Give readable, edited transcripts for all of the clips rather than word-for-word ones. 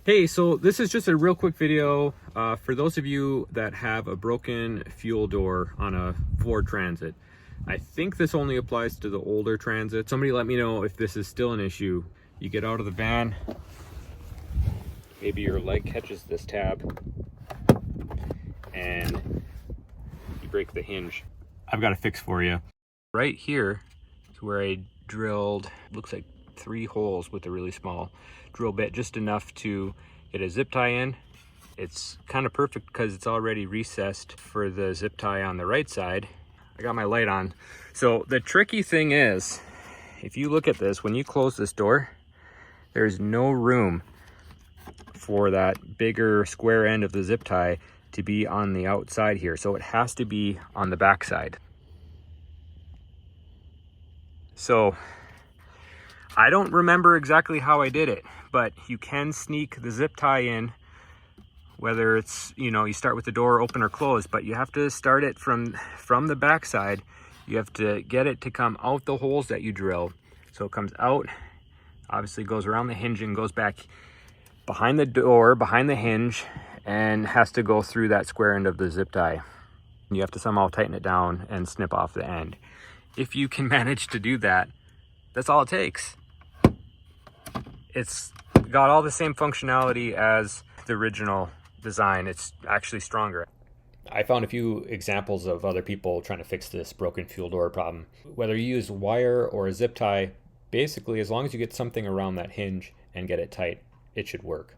Hey, so this is just a real quick video for those of you that have a broken fuel door on a Ford Transit. I think this only applies to the older Transit. Somebody let me know if this is still an issue. You get out of the van, maybe your leg catches this tab, and you break the hinge. I've got a fix for you. Right here is where I drilled, looks like 3 holes with a really small drill bit, just enough to get a zip tie in. It's kind of perfect because it's already recessed for the zip tie on the right side. I got my light on. So the tricky thing is, if you look at this, when you close this door, there's no room for that bigger square end of the zip tie to be on the outside here. So it has to be on the back side. So I don't remember exactly how I did it, but you can sneak the zip tie in, whether it's, you start with the door open or closed, but you have to start it from the back side. You have to get it to come out the holes that you drill. So it comes out, obviously goes around the hinge and goes back behind the door, behind the hinge, and has to go through that square end of the zip tie. You have to somehow tighten it down and snip off the end. If you can manage to do that, that's all it takes. It's got all the same functionality as the original design. It's actually stronger. I found a few examples of other people trying to fix this broken fuel door problem. Whether you use wire or a zip tie, basically as long as you get something around that hinge and get it tight, it should work.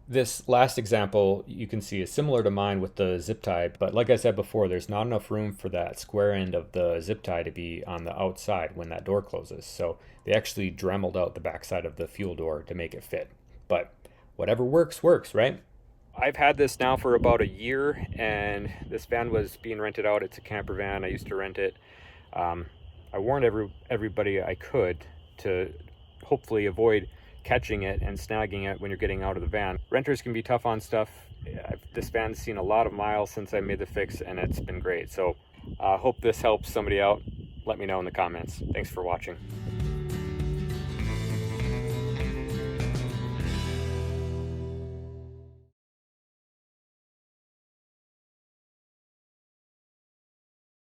This last example you can see is similar to mine with the zip tie, but like I said before, there's not enough room for that square end of the zip tie to be on the outside when that door closes. So they actually dremeled out the backside of the fuel door to make it fit. But whatever works, works, right? I've had this now for about a year, and this van was being rented out. It's a camper van. I used to rent it. I warned everybody I could to hopefully avoid catching it and snagging it when you're getting out of the van. Renters can be tough on stuff. This van's seen a lot of miles since I made the fix, and it's been great. So hope this helps somebody out. Let me know in the comments. Thanks for watching.